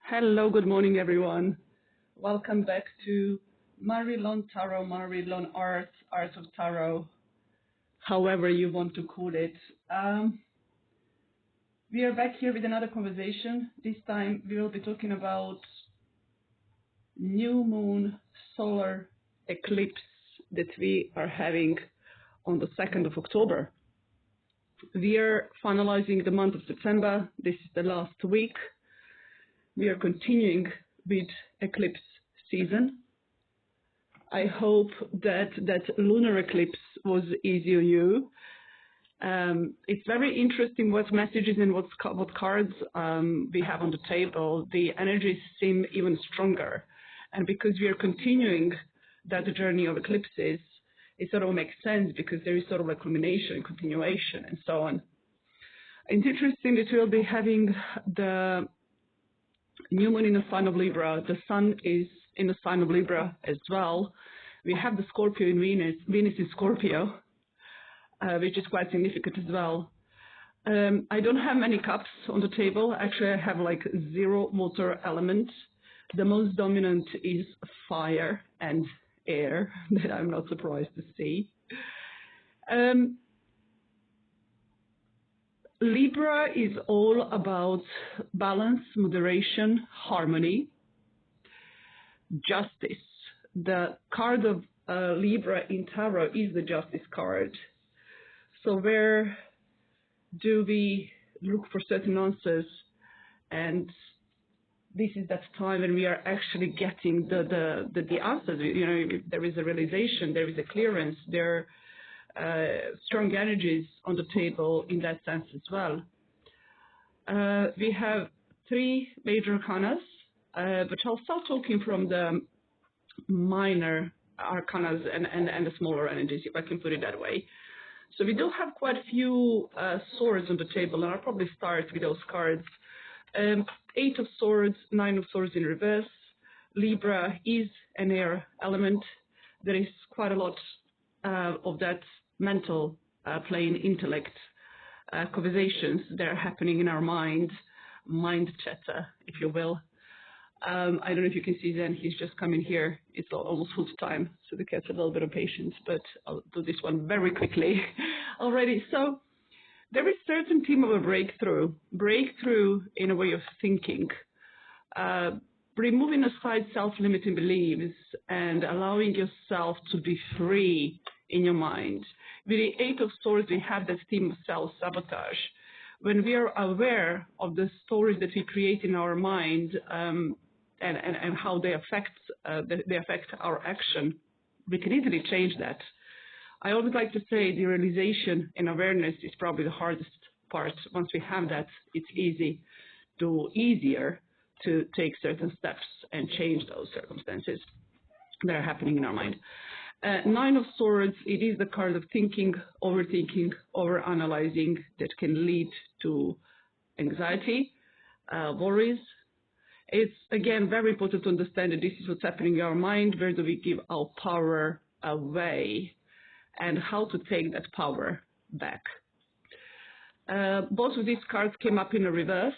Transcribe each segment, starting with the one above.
Hello, good morning, everyone. Welcome back to Marilon Tarot, Marilon Art, Art of Tarot, however you want to call it. We are back here with another conversation. This time we will be talking about new moon solar eclipse that we are having on the 2nd of October. We are finalizing the month of September. This is the last week. We are continuing with eclipse season. I hope that lunar eclipse was easy on you. It's very interesting what messages and what cards we have on the table. The energies seem even stronger. And because we are continuing that journey of eclipses, it sort of makes sense because there is sort of a culmination, continuation, and so on. It's interesting that we'll be having the new moon in the sign of Libra. The sun is in the sign of Libra as well. We have the Scorpio in Venus, Venus in Scorpio, which is quite significant as well. I don't have many cups on the table. Actually, I have like 0 water elements. The most dominant is fire and air, that I'm not surprised to see. Libra is all about balance, moderation, harmony, justice. The card of Libra in Tarot is the Justice card. So where do we look for certain answers? And this is that time when we are actually getting the answers. You know, there is a realization, there is a clearance, there are strong energies on the table in that sense as well. We have 3 major arcanas, but I'll start talking from the minor arcanas and the smaller energies, if I can put it that way. So we do have quite a few swords on the table, and I'll probably start with those cards. 8 of swords, 9 of swords in reverse. Libra is an air element. There is quite a lot of that mental plane, intellect conversations that are happening in our mind chatter, if you will. I don't know if you can see Zen, he's just coming here. It's almost food time, so the cat's a little bit of patience, but I'll do this one very quickly already. So there is certain theme of a breakthrough in a way of thinking, removing aside self-limiting beliefs and allowing yourself to be free in your mind. With the 8 of swords, we have this theme of self-sabotage. When we are aware of the stories that we create in our mind and how they affect our action, we can easily change that. I always like to say the realization and awareness is probably the hardest part. Once we have that, it's easier to take certain steps and change those circumstances that are happening in our mind. 9 of swords, it is the card of thinking, overthinking, overanalyzing that can lead to anxiety, worries. It's, again, very important to understand that this is what's happening in our mind. Where do we give our power away? And how to take that power back. Both of these cards came up in a reverse,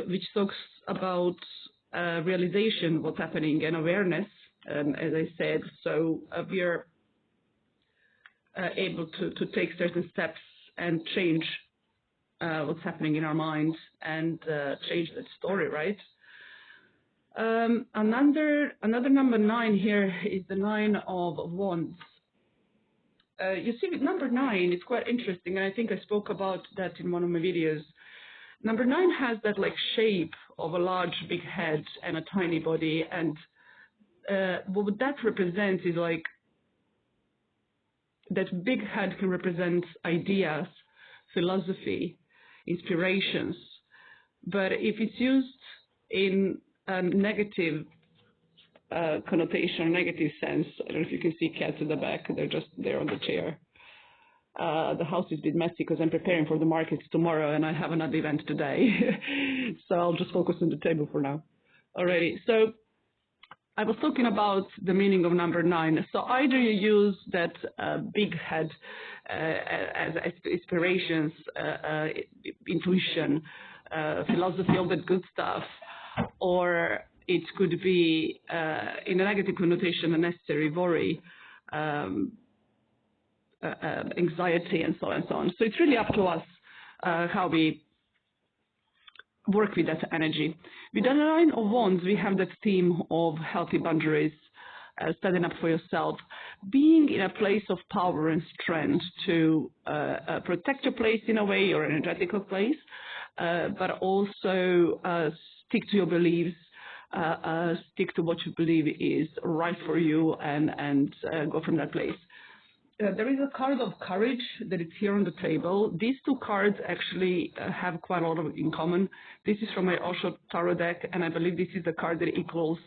which talks about realization, what's happening, and awareness, as I said. So we are able to take certain steps and change what's happening in our minds and change that story, right? Another number 9 here is the 9 of Wands. You see, with number 9, it's quite interesting, and I think I spoke about that in one of my videos. Number 9 has that like shape of a large, big head and a tiny body, and what that represents is like that big head can represent ideas, philosophy, inspirations. But if it's used in a negative connotation, negative sense, I don't know if you can see cats in the back, they're just there on the chair. The house is a bit messy because I'm preparing for the markets tomorrow and I have another event today. So I'll just focus on the table for now. Alrighty, so I was talking about the meaning of number 9. So either you use that big head as inspirations, intuition, philosophy, all that good stuff, or it could be, in a negative connotation, a necessary worry, anxiety, and so on and so on. So it's really up to us how we work with that energy. With the Nine of Wands, we have that theme of healthy boundaries, standing up for yourself, being in a place of power and strength to protect your place in a way, your energetical place, but also stick to your beliefs, stick to what you believe is right for you, and go from that place. There is a card of courage that is here on the table. These two cards actually have quite a lot of in common. This is from my Osho Tarot deck, and I believe this is the card that equals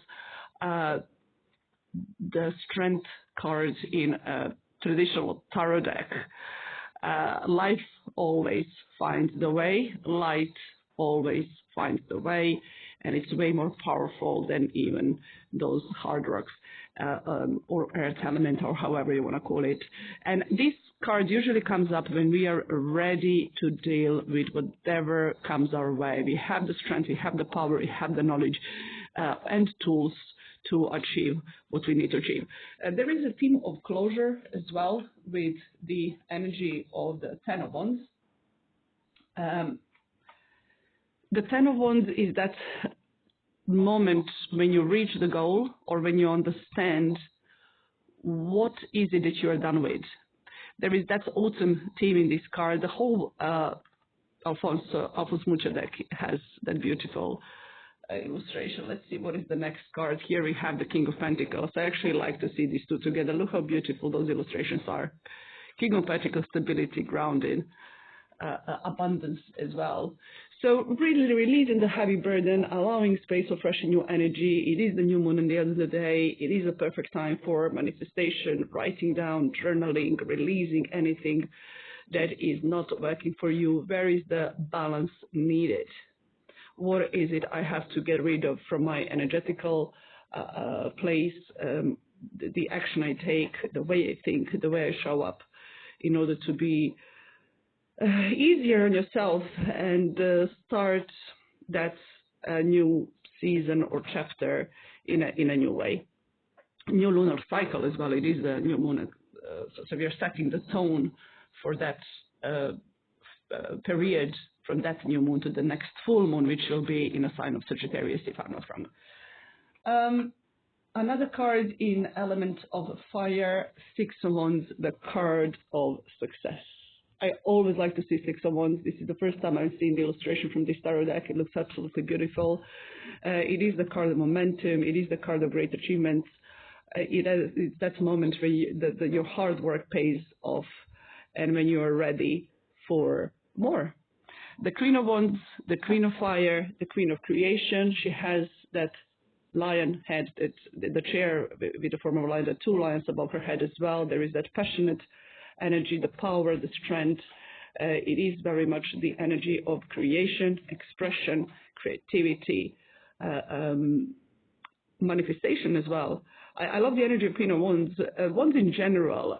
the strength card in a traditional tarot deck. Life always finds the way, light always finds the way, and it's way more powerful than even those hard rocks or earth element, or however you want to call it. And this card usually comes up when we are ready to deal with whatever comes our way. We have the strength, we have the power, we have the knowledge and tools to achieve what we need to achieve. There is a theme of closure as well with the energy of the Ten of Wands. The Ten of Wands is that moment when you reach the goal, or when you understand what is it that you are done with. There is that autumn theme in this card. The whole Alphonse Mucha deck has that beautiful illustration. Let's see what is the next card. Here we have the King of Pentacles. I actually like to see these two together. Look how beautiful those illustrations are. King of Pentacles, stability, grounding, abundance as well. So really releasing the heavy burden, allowing space for fresh and new energy. It is the new moon in the end of the day. It is a perfect time for manifestation, writing down, journaling, releasing anything that is not working for you. Where is the balance needed? What is it I have to get rid of from my energetical place, the action I take, the way I think, the way I show up, in order to be easier on yourself and start that new season or chapter in a new way. New lunar cycle as well. It is the new moon, so we are setting the tone for that period, from that new moon to the next full moon, which will be in a sign of Sagittarius, if I'm not wrong. Another card in element of fire, Six of Wands, the card of success. I always like to see Six of Wands. This is the first time I've seen the illustration from this tarot deck. It looks absolutely beautiful. It is the card of momentum. It is the card of great achievements. It's that moment where your hard work pays off, and when you are ready for more. The Queen of Wands, the Queen of Fire, the Queen of Creation. She has that lion head, the chair with the form of a lion, the two lions above her head as well. There is that passionate energy, the power, the strength. It is very much the energy of creation, expression, creativity, manifestation as well. I love the energy of Queen of Wands. Wands in general,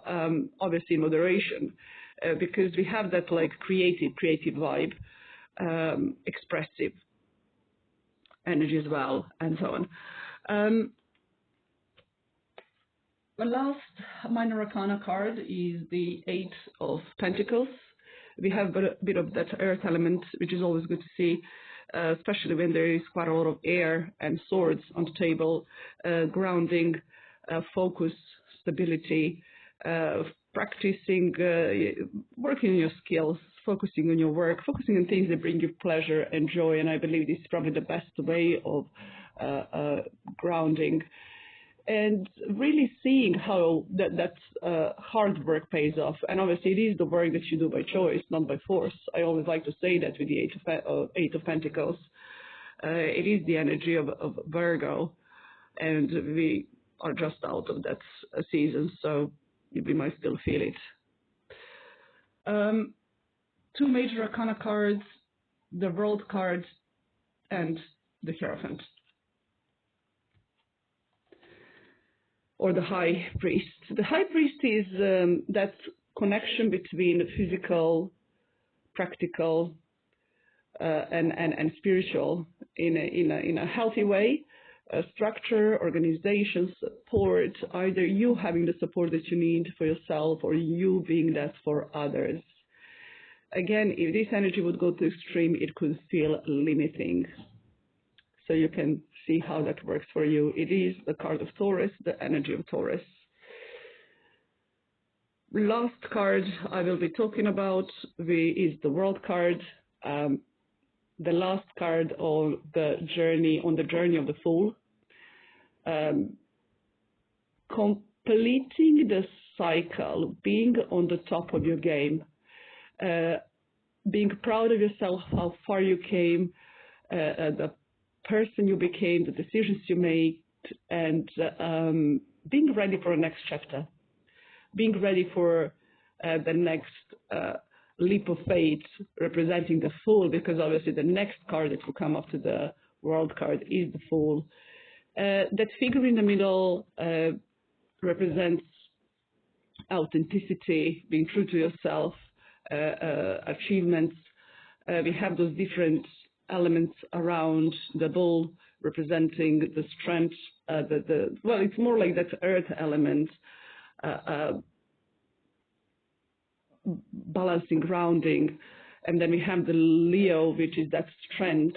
obviously in moderation, because we have that like creative vibe, expressive energy as well, and so on. The last minor arcana card is the Eight of Pentacles. We have a bit of that earth element, which is always good to see, especially when there is quite a lot of air and swords on the table. Grounding, focus, stability, practicing, working on your skills, focusing on your work, focusing on things that bring you pleasure and joy. And I believe this is probably the best way of grounding. And really seeing how that hard work pays off. And obviously it is the work that you do by choice, not by force. I always like to say that with the Eight of Pentacles. It is the energy of Virgo, and we are just out of that season, so we might still feel it. Two major arcana cards, the World card and the Hierophant, or the High Priest. The High Priest is that connection between physical, practical, and spiritual. in a healthy way, structure, organization, support, either you having the support that you need for yourself or you being that for others. Again, if this energy would go to extreme, it could feel limiting. So you can see how that works for you. It is the card of Taurus, the energy of Taurus. Last card I will be talking about is the World card. The last card on the journey of the Fool. Completing the cycle, being on the top of your game, being proud of yourself, how far you came, the person you became, the decisions you made, and being ready for the next chapter, being ready for the next leap of faith, representing the Fool, because obviously the next card that will come after the World card is the Fool. That figure in the middle represents authenticity, being true to yourself, achievements. We have those different elements around the bull representing the strength, well, it's more like that earth element, balancing, grounding. And then we have the Leo, which is that strength,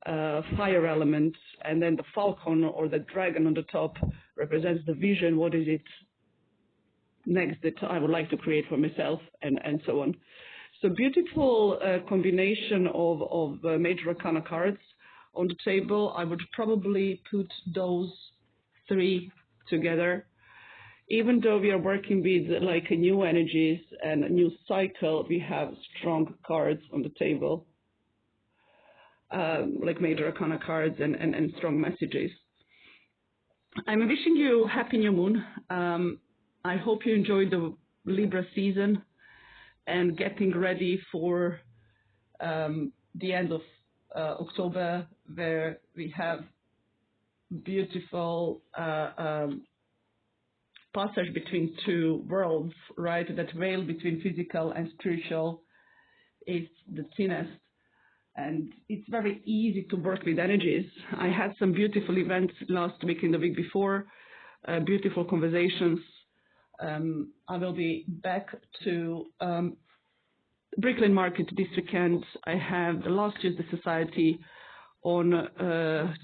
fire element. And then the falcon or the dragon on the top represents the vision. What is it next that I would like to create for myself, and so on. So beautiful combination of major arcana cards on the table. I would probably put those three together. Even though we are working with like new energies and a new cycle, we have strong cards on the table, like major arcana cards and strong messages. I'm wishing you happy new moon. I hope you enjoyed the Libra season and getting ready for the end of October, where we have beautiful passage between two worlds, right? That veil between physical and spiritual is the thinnest. And it's very easy to work with energies. I had some beautiful events last week and the week before, beautiful conversations. I will be back to Brooklyn Market this weekend. I have the Last Tuesday Society on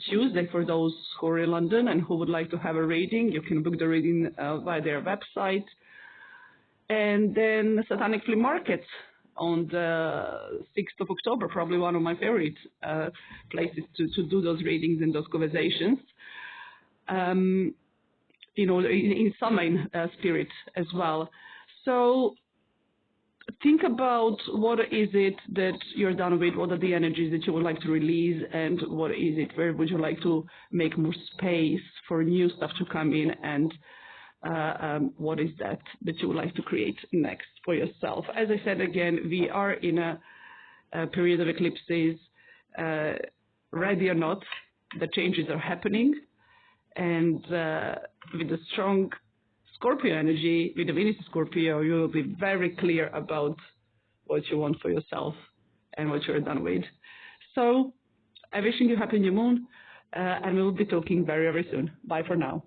Tuesday for those who are in London and who would like to have a reading. You can book the reading via their website. And then Satanic Flea Market on the 6th of October, probably one of my favorite places to do those readings and those conversations. You know, in Samhain spirit as well. So think about what is it that you're done with, what are the energies that you would like to release, and what is it, where would you like to make more space for new stuff to come in, and what is that you would like to create next for yourself. As I said again, we are in a period of eclipses, ready or not, the changes are happening, and with the strong Scorpio energy, with the Venus Scorpio, you will be very clear about what you want for yourself and what you're done with. So I'm wishing you happy new moon, and we will be talking very, very soon. Bye for now.